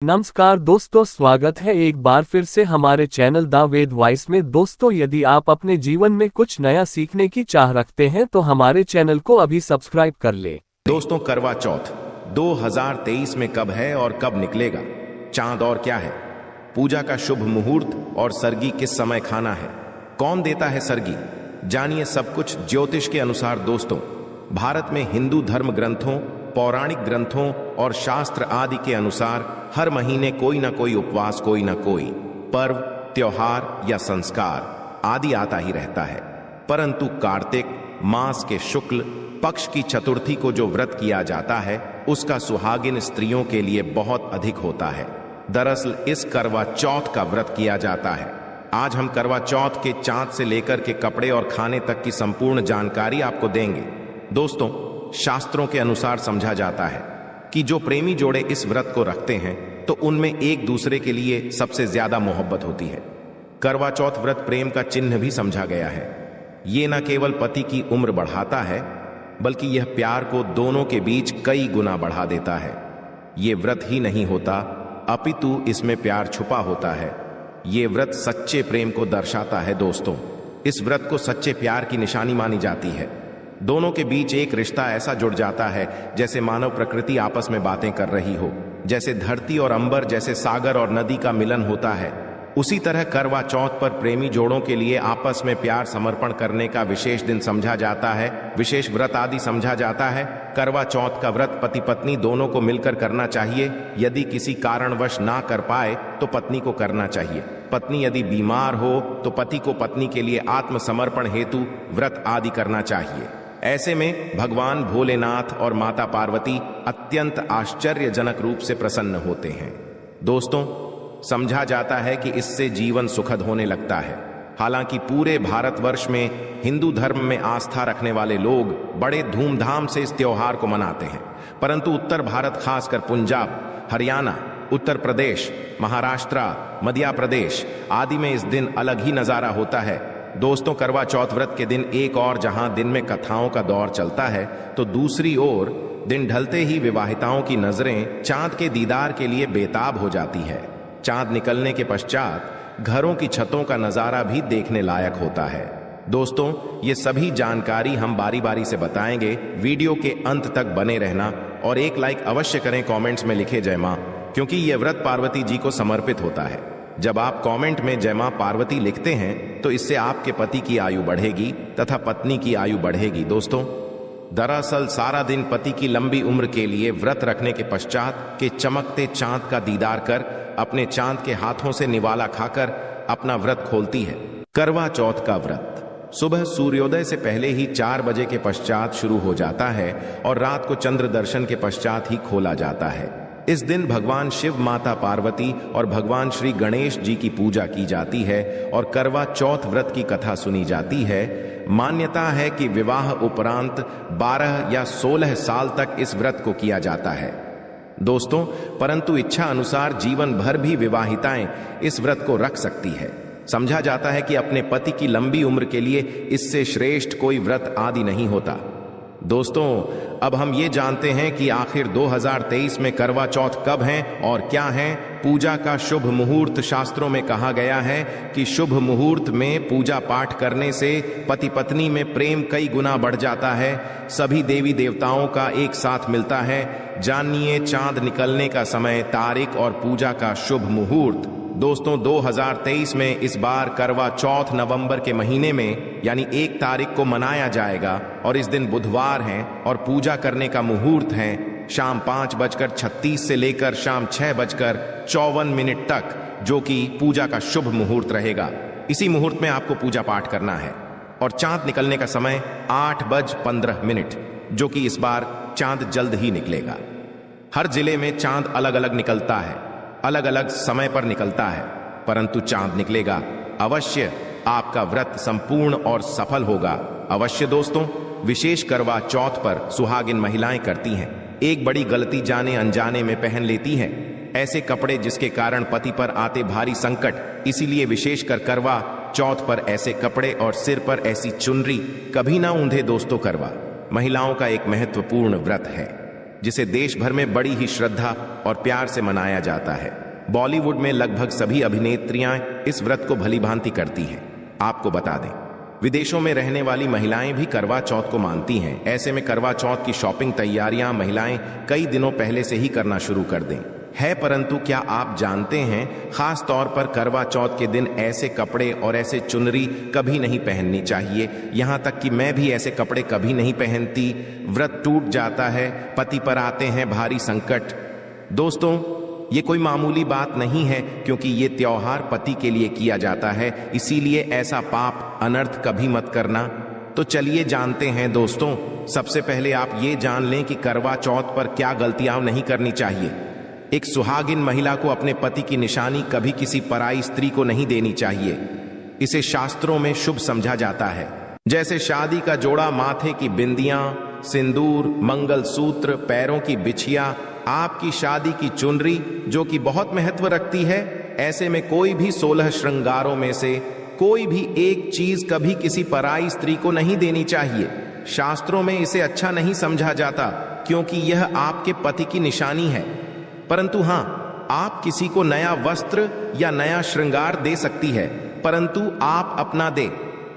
नमस्कार दोस्तों, स्वागत है एक बार फिर से हमारे चैनल द वेद वॉइस में। दोस्तों, यदि आप अपने जीवन में कुछ नया सीखने की चाह रखते हैं तो हमारे चैनल को अभी सब्सक्राइब कर ले। दोस्तों, करवा चौथ 2023 में कब है और कब निकलेगा? चांद और क्या है? पूजा का शुभ मुहूर्त और सरगी किस समय खाना है? कौन देता है सरगी? जानिए सब कुछ ज्योतिष के अनुसार। दोस्तों, भारत में हिंदू धर्म ग्रंथों, पौराणिक ग्रंथों और शास्त्र आदि के अनुसार हर महीने कोई ना कोई उपवास, कोई ना कोई पर्व, त्योहार या संस्कार आदि आता ही रहता है। परंतु कार्तिक मास के शुक्ल पक्ष की चतुर्थी को जो व्रत किया जाता है उसका सुहागिन स्त्रियों के लिए बहुत अधिक होता है। दरअसल इस करवा चौथ का व्रत किया जाता है। आज हम करवा चौथ के चांद से लेकर के कपड़े और खाने तक की संपूर्ण जानकारी आपको देंगे। दोस्तों, शास्त्रों के अनुसार समझा जाता है कि जो प्रेमी जोड़े इस व्रत को रखते हैं तो उनमें एक दूसरे के लिए सबसे ज्यादा मोहब्बत होती है। करवा चौथ व्रत प्रेम का चिन्ह भी समझा गया है। ये न केवल पति की उम्र बढ़ाता है बल्कि यह प्यार को दोनों के बीच कई गुना बढ़ा देता है। ये व्रत ही नहीं होता अपितु इसमें प्यार छुपा होता है। ये व्रत सच्चे प्रेम को दर्शाता है। दोस्तों, इस व्रत को सच्चे प्यार की निशानी मानी जाती है। दोनों के बीच एक रिश्ता ऐसा जुड़ जाता है जैसे मानव प्रकृति आपस में बातें कर रही हो, जैसे धरती और अंबर, जैसे सागर और नदी का मिलन होता है। उसी तरह करवा चौथ पर प्रेमी जोड़ों के लिए आपस में प्यार समर्पण करने का विशेष दिन समझा जाता है, विशेष व्रत आदि समझा जाता है। करवा चौथ का व्रत पति पत्नी दोनों को मिलकर करना चाहिए। यदि किसी कारणवश ना कर पाए तो पत्नी को करना चाहिए। पत्नी यदि बीमार हो तो पति को पत्नी के लिए आत्मसमर्पण हेतु व्रत आदि करना चाहिए। ऐसे में भगवान भोलेनाथ और माता पार्वती अत्यंत आश्चर्यजनक रूप से प्रसन्न होते हैं। दोस्तों, समझा जाता है कि इससे जीवन सुखद होने लगता है। हालांकि पूरे भारतवर्ष में हिंदू धर्म में आस्था रखने वाले लोग बड़े धूमधाम से इस त्योहार को मनाते हैं, परंतु उत्तर भारत, खासकर पंजाब, हरियाणा, उत्तर प्रदेश, महाराष्ट्र, मध्य प्रदेश आदि में इस दिन अलग ही नजारा होता है। दोस्तों, करवा चौथ व्रत के दिन एक और जहां दिन में कथाओं का दौर चलता है तो दूसरी ओर दिन ढलते ही विवाहिताओं की नजरें चांद के दीदार के लिए बेताब हो जाती है। चांद निकलने के पश्चात घरों की छतों का नजारा भी देखने लायक होता है। दोस्तों, ये सभी जानकारी हम बारी बारी से बताएंगे। वीडियो के अंत तक बने रहना और एक लाइक अवश्य करें। कमेंट्स में लिखे जय मां, क्योंकि यह व्रत पार्वती जी को समर्पित होता है। जब आप कमेंट में जय मां पार्वती लिखते हैं तो इससे आपके पति की आयु बढ़ेगी तथा पत्नी की आयु बढ़ेगी। दोस्तों, दरअसल सारा दिन पति की लंबी उम्र के लिए व्रत रखने के पश्चात के चमकते चांद का दीदार कर अपने चांद के हाथों से निवाला खाकर अपना व्रत खोलती है। करवा चौथ का व्रत सुबह सूर्योदय से पहले ही 4 बजे के पश्चात शुरू हो जाता है और रात को चंद्र दर्शन के पश्चात ही खोला जाता है। इस दिन भगवान शिव, माता पार्वती और भगवान श्री गणेश जी की पूजा की जाती है और करवा चौथ व्रत की कथा सुनी जाती है। मान्यता है कि विवाह उपरांत 12 या 16 साल तक इस व्रत को किया जाता है। दोस्तों, परंतु इच्छा अनुसार जीवन भर भी विवाहिताएं इस व्रत को रख सकती है। समझा जाता है कि अपने पति की लंबी उम्र के लिए इससे श्रेष्ठ कोई व्रत आदि नहीं होता। दोस्तों, अब हम ये जानते हैं कि आखिर 2023 में करवा चौथ कब है और क्या है। पूजा का शुभ मुहूर्त शास्त्रों में कहा गया है कि शुभ मुहूर्त में पूजा पाठ करने से पति पत्नी में प्रेम कई गुना बढ़ जाता है। सभी देवी देवताओं का एक साथ मिलता है। जानिए चांद निकलने का समय, तारीख और पूजा का शुभ मुहूर्त। दोस्तों, 2023 में इस बार करवा चौथ नवंबर के महीने में यानी 1 तारीख को मनाया जाएगा और इस दिन बुधवार है और पूजा करने का मुहूर्त है शाम 5:36 से लेकर शाम 6:54 तक, जो कि पूजा का शुभ मुहूर्त रहेगा। इसी मुहूर्त में आपको पूजा पाठ करना है और चांद निकलने का समय 8:15, जो कि इस बार चांद जल्द ही निकलेगा। हर जिले में चांद अलग अलग निकलता है, अलग अलग समय पर निकलता है, परंतु चांद निकलेगा अवश्य। आपका व्रत संपूर्ण और सफल होगा अवश्य। दोस्तों, विशेष करवा चौथ पर सुहागिन महिलाएं करती हैं एक बड़ी गलती, जाने अनजाने में पहन लेती हैं ऐसे कपड़े जिसके कारण पति पर आते भारी संकट। इसीलिए विशेषकर करवा चौथ पर ऐसे कपड़े और सिर पर ऐसी चुनरी कभी ना ऊंधे। दोस्तों, करवा महिलाओं का एक महत्वपूर्ण व्रत है। जिसे देश भर में बड़ी ही श्रद्धा और प्यार से मनाया जाता है। बॉलीवुड में लगभग सभी अभिनेत्रियां इस व्रत को भलीभांति करती हैं। आपको बता दें, विदेशों में रहने वाली महिलाएं भी करवा चौथ को मानती हैं। ऐसे में करवा चौथ की शॉपिंग तैयारियां महिलाएं कई दिनों पहले से ही करना शुरू कर दें है। परंतु क्या आप जानते हैं, खास तौर पर करवा चौथ के दिन ऐसे कपड़े और ऐसे चुनरी कभी नहीं पहननी चाहिए। यहां तक कि मैं भी ऐसे कपड़े कभी नहीं पहनती। व्रत टूट जाता है, पति पर आते हैं भारी संकट। दोस्तों, ये कोई मामूली बात नहीं है, क्योंकि ये त्योहार पति के लिए किया जाता है। इसीलिए ऐसा पाप अनर्थ कभी मत करना। तो चलिए जानते हैं दोस्तों। सबसे पहले आप ये जान लें कि करवा चौथ पर क्या गलतियां नहीं करनी चाहिए। एक सुहागिन महिला को अपने पति की निशानी कभी किसी पराई स्त्री को नहीं देनी चाहिए। इसे शास्त्रों में शुभ समझा जाता है। जैसे शादी का जोड़ा, माथे की बिंदियां, सिंदूर, मंगलसूत्र, पैरों की बिछिया, आपकी शादी की चुनरी जो कि बहुत महत्व रखती है। ऐसे में कोई भी 16 श्रृंगारों में से कोई भी एक चीज कभी किसी पराई स्त्री को नहीं देनी चाहिए। शास्त्रों में इसे अच्छा नहीं समझा जाता, क्योंकि यह आपके पति की निशानी है। परंतु हां, आप किसी को नया वस्त्र या नया श्रृंगार दे सकती है, परंतु आप अपना दे,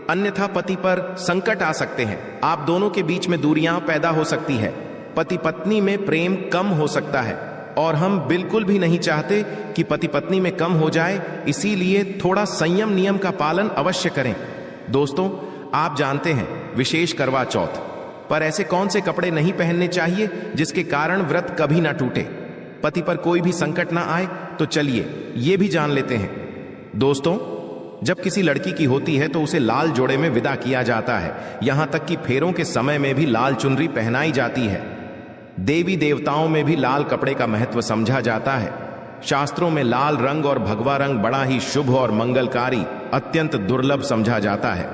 अन्यथा पति पर संकट आ सकते हैं। आप दोनों के बीच में दूरियां पैदा हो सकती है। पति पत्नी में प्रेम कम हो सकता है, और हम बिल्कुल भी नहीं चाहते कि पति पत्नी में कम हो जाए। इसीलिए थोड़ा संयम नियम का पालन अवश्य करें। दोस्तों, आप जानते हैं, विशेष करवा चौथ पर ऐसे कौन से कपड़े नहीं पहनने चाहिए जिसके कारण व्रत कभी ना टूटे, पति पर कोई भी संकट ना आए। तो चलिए ये भी जान लेते हैं। दोस्तों, जब किसी लड़की की होती है तो उसे लाल जोड़े में विदा किया जाता है। यहां तक कि फेरों के समय में भी लाल चुनरी पहनाई जाती है। देवी देवताओं में भी लाल कपड़े का महत्व समझा जाता है। शास्त्रों में लाल रंग और भगवा रंग बड़ा ही शुभ और मंगलकारी, अत्यंत दुर्लभ समझा जाता है।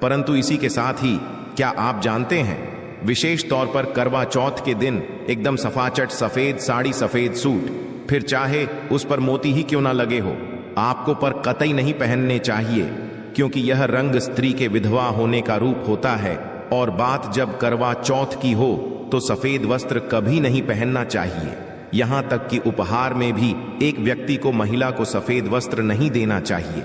परंतु इसी के साथ ही क्या आप जानते हैं, विशेष तौर पर करवा चौथ के दिन एकदम सफाचट सफेद साड़ी, सफेद सूट, फिर चाहे उस पर मोती ही क्यों ना लगे हो, आपको पर कतई नहीं पहनने चाहिए, क्योंकि यह रंग स्त्री के विधवा होने का रूप होता है। और बात जब करवा चौथ की हो तो सफेद वस्त्र कभी नहीं पहनना चाहिए। यहां तक कि उपहार में भी एक व्यक्ति को महिला को सफेद वस्त्र नहीं देना चाहिए,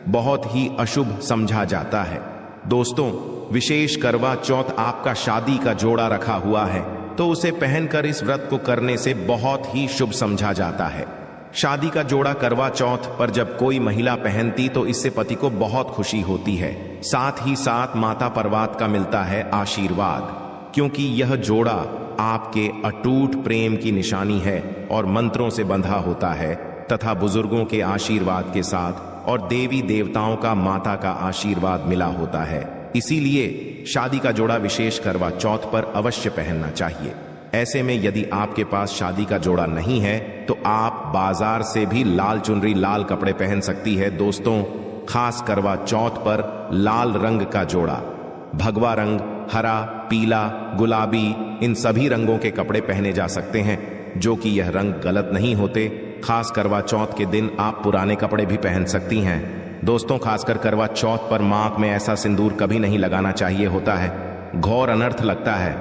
बहुत ही अशुभ समझा जाता है। दोस्तों, विशेष करवा चौथ आपका शादी का जोड़ा रखा हुआ है तो उसे पहनकर इस व्रत को करने से बहुत ही शुभ समझा जाता है। शादी का जोड़ा करवा चौथ पर जब कोई महिला पहनती तो इससे पति को बहुत खुशी होती है। साथ ही साथ माता पर्वत का मिलता है आशीर्वाद, क्योंकि यह जोड़ा आपके अटूट प्रेम की निशानी है और मंत्रों से बंधा होता है तथा बुजुर्गों के आशीर्वाद के साथ और देवी देवताओं का, माता का आशीर्वाद मिला होता है। इसीलिए शादी का जोड़ा विशेष करवा चौथ पर अवश्य पहनना चाहिए। ऐसे में यदि आपके पास शादी का जोड़ा नहीं है तो आप बाजार से भी लाल चुनरी, लाल कपड़े पहन सकती है। दोस्तों, खास करवा चौथ पर लाल रंग का जोड़ा, भगवा रंग, हरा, पीला, गुलाबी, इन सभी रंगों के कपड़े पहने जा सकते हैं, जो कि यह रंग गलत नहीं होते। खास करवा चौथ के दिन आप पुराने कपड़े भी पहन सकती हैं। दोस्तों, खासकर करवा चौथ पर मांग में ऐसा सिंदूर कभी नहीं लगाना चाहिए होता है, घोर अनर्थ लगता है,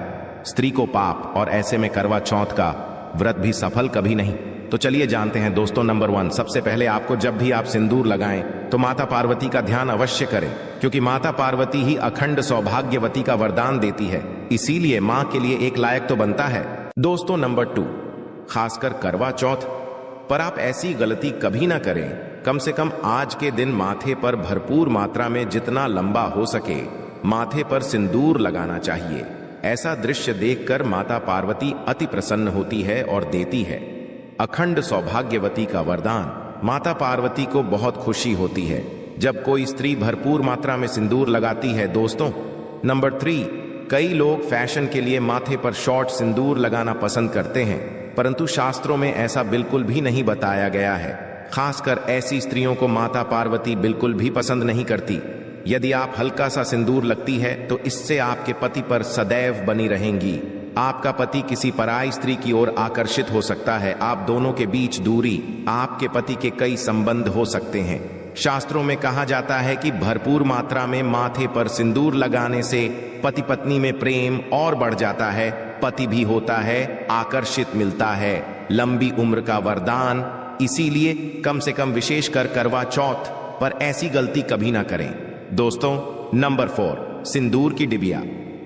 स्त्री को पाप, और ऐसे में करवा चौथ का व्रत भी सफल कभी नहीं। तो चलिए जानते हैं दोस्तों। नंबर 1, सबसे पहले आपको जब भी आप सिंदूर लगाएं तो माता पार्वती का ध्यान अवश्य करें, क्योंकि माता पार्वती ही अखंड सौभाग्यवती का वरदान देती है। इसीलिए मां के लिए एक लायक तो बनता है। दोस्तों, नंबर 2, खासकर करवा चौथ पर आप ऐसी गलती कभी ना करें। कम से कम आज के दिन माथे पर भरपूर मात्रा में जितना लंबा हो सके माथे पर सिंदूर लगाना चाहिए। ऐसा दृश्य देखकर माता पार्वती अति प्रसन्न होती है और देती है अखंड सौभाग्यवती का वरदान। माता पार्वती को बहुत खुशी होती है जब कोई स्त्री भरपूर मात्रा में सिंदूर लगाती है। दोस्तों, नंबर 3, कई लोग फैशन के लिए माथे पर शॉर्ट सिंदूर लगाना पसंद करते हैं, परंतु शास्त्रों में ऐसा बिल्कुल भी नहीं बताया गया है। खासकर ऐसी स्त्रियों को माता पार्वती बिल्कुल भी पसंद नहीं करती। यदि आप हल्का सा सिंदूर लगती है तो इससे आपके पति पर सदैव बनी रहेंगी। आपका पति किसी पराई स्त्री की ओर आकर्षित हो सकता है। आप दोनों के बीच दूरी, आपके पति के कई संबंध हो सकते हैं। शास्त्रों में कहा जाता है कि भरपूर मात्रा में माथे पर सिंदूर लगाने से पति पत्नी में प्रेम और बढ़ जाता है पति भी होता है, आकर्षित मिलता है, लंबी उम्र का वरदान। इसीलिए कम से कम विशेषकर करवा चौथ पर ऐसी गलती कभी ना करें। दोस्तों, नंबर 4, सिंदूर की डिबिया।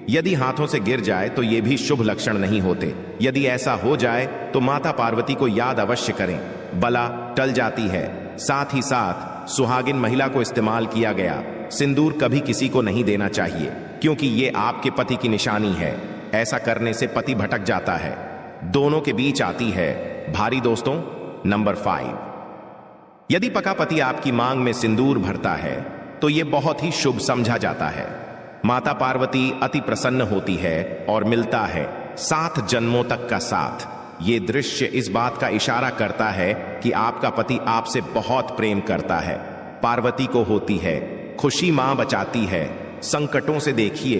यदि हाथों से गिर जाए तो ये भी शुभ लक्षण नहीं होते। यदि ऐसा हो जाए तो माता पार्वती को याद अवश्य करें, बला टल जाती है। साथ ही साथ सुहागिन महिला को इस्तेमाल किया गया सिंदूर कभी किसी को नहीं देना चाहिए, क्योंकि ये आपके पति की निशानी है। ऐसा करने से पति भटक जाता है, दोनों के बीच आती है भारी। दोस्तों, नंबर 5, यदि पका पति आपकी मांग में सिंदूर भरता है तो यह बहुत ही शुभ समझा जाता है। माता पार्वती अति प्रसन्न होती है और मिलता है 7 जन्मों तक का साथ। ये दृश्य इस बात का इशारा करता है कि आपका पति आपसे बहुत प्रेम करता है। पार्वती को होती है खुशी, मां बचाती है संकटों से। देखिए,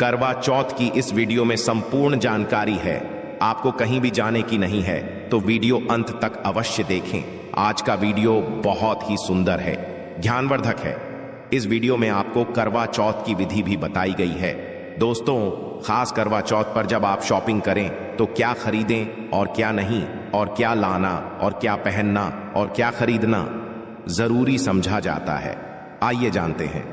करवा चौथ की इस वीडियो में संपूर्ण जानकारी है, आपको कहीं भी जाने की नहीं है, तो वीडियो अंत तक अवश्य देखें। आज का वीडियो बहुत ही सुंदर है, ज्ञानवर्धक है। इस वीडियो में आपको करवा चौथ की विधि भी बताई गई है। दोस्तों, खास करवा चौथ पर जब आप शॉपिंग करें तो क्या खरीदें और क्या नहीं, और क्या लाना और क्या पहनना और क्या खरीदना जरूरी समझा जाता है। आइए जानते हैं।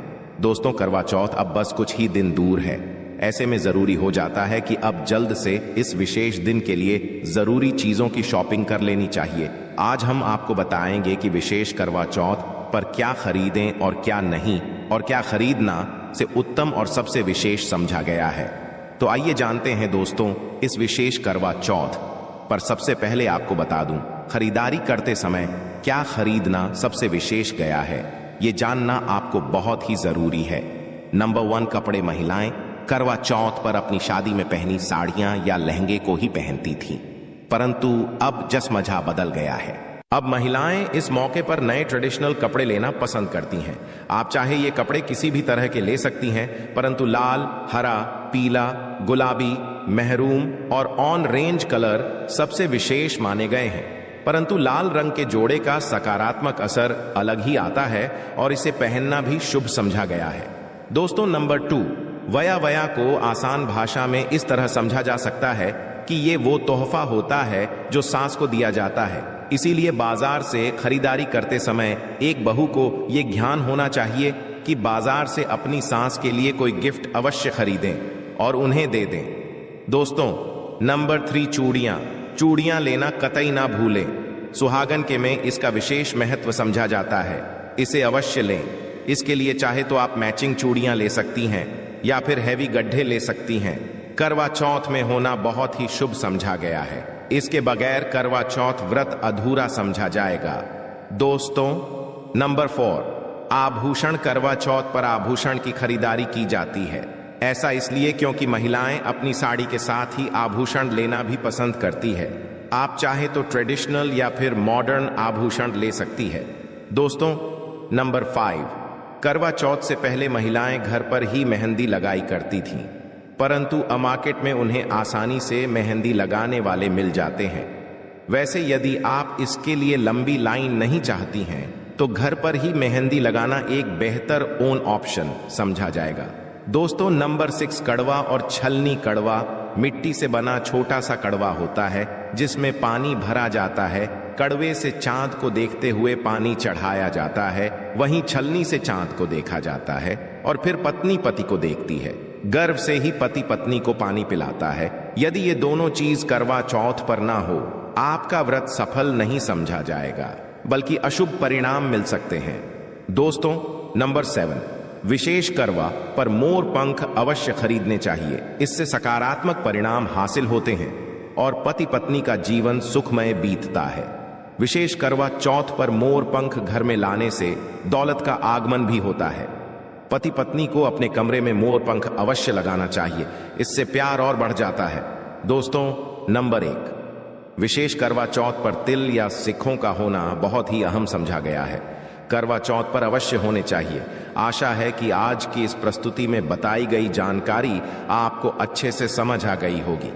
दोस्तों, करवा चौथ अब बस कुछ ही दिन दूर है। ऐसे में जरूरी हो जाता है कि अब जल्द से इस विशेष दिन के लिए जरूरी चीजों की शॉपिंग कर लेनी चाहिए। आज हम आपको बताएंगे कि विशेष करवा चौथ पर क्या खरीदें और क्या नहीं, और क्या खरीदना से उत्तम और सबसे विशेष समझा गया है। तो आइए जानते हैं दोस्तों, इस विशेष करवा चौथ पर सबसे पहले आपको बता दूं, खरीदारी करते समय क्या खरीदना सबसे विशेष गया है, ये जानना आपको बहुत ही जरूरी है। नंबर 1, कपड़े। महिलाएं करवा चौथ पर अपनी शादी में पहनी साड़ियां या लहंगे को ही पहनती थीं, परंतु अब जसमजा बदल गया है। अब महिलाएं इस मौके पर नए ट्रेडिशनल कपड़े लेना पसंद करती हैं। आप चाहे ये कपड़े किसी भी तरह के ले सकती हैं, परंतु लाल, हरा, पीला, गुलाबी, मेहरून और ऑन रेंज कलर सबसे विशेष माने गए हैं। परंतु लाल रंग के जोड़े का सकारात्मक असर अलग ही आता है और इसे पहनना भी शुभ समझा गया है। दोस्तों, नंबर 2, वया। वया को आसान भाषा में इस तरह समझा जा सकता है कि ये वो तोहफा होता है जो सास को दिया जाता है। इसीलिए बाजार से खरीदारी करते समय एक बहू को ये ज्ञान होना चाहिए कि बाजार से अपनी सास के लिए कोई गिफ्ट अवश्य खरीदें और उन्हें दे दें। दोस्तों, नंबर 3, चूड़ियां। चूड़ियां लेना कतई ना भूलें। सुहागन के में इसका विशेष महत्व समझा जाता है, इसे अवश्य लें। इसके लिए चाहे तो आप मैचिंग चूड़ियां ले सकती हैं या फिर हैवी गड्ढे ले सकती हैं। करवा चौथ में होना बहुत ही शुभ समझा गया है, इसके बगैर करवा चौथ व्रत अधूरा समझा जाएगा। दोस्तों, नंबर 4, आभूषण। करवा चौथ पर आभूषण की खरीदारी की जाती है। ऐसा इसलिए क्योंकि महिलाएं अपनी साड़ी के साथ ही आभूषण लेना भी पसंद करती है। आप चाहे तो ट्रेडिशनल या फिर मॉडर्न आभूषण ले सकती है। दोस्तों, नंबर 5, करवा चौथ से पहले महिलाएं घर पर ही मेहंदी लगाई करती थीं, परंतु अब मार्केट में उन्हें आसानी से मेहंदी लगाने वाले मिल जाते हैं। वैसे यदि आप इसके लिए लंबी लाइन नहीं चाहती हैं तो घर पर ही मेहंदी लगाना एक बेहतर ओन ऑप्शन समझा जाएगा। दोस्तों, नंबर 6, कड़वा और छलनी। कड़वा मिट्टी से बना छोटा सा कड़वा होता है जिसमें पानी भरा जाता है। कड़वे से चांद को देखते हुए पानी चढ़ाया जाता है, वहीं छलनी से चांद को देखा जाता है और फिर पत्नी पति को देखती है। गर्भ से ही पति पत्नी को पानी पिलाता है। यदि ये दोनों चीज करवा चौथ पर ना हो, आपका व्रत सफल नहीं समझा जाएगा, बल्कि अशुभ परिणाम मिल सकते हैं। दोस्तों, नंबर 7, विशेष करवा पर मोर पंख अवश्य खरीदने चाहिए। इससे सकारात्मक परिणाम हासिल होते हैं और पति पत्नी का जीवन सुखमय बीतता है। विशेष करवा चौथ पर मोर पंख घर में लाने से दौलत का आगमन भी होता है। पति पत्नी को अपने कमरे में मोर पंख अवश्य लगाना चाहिए, इससे प्यार और बढ़ जाता है। दोस्तों, नंबर 1, विशेष करवा चौथ पर तिल या सिक्कों का होना बहुत ही अहम समझा गया है। करवा चौथ पर अवश्य होने चाहिए। आशा है कि आज की इस प्रस्तुति में बताई गई जानकारी आपको अच्छे से समझ आ गई होगी।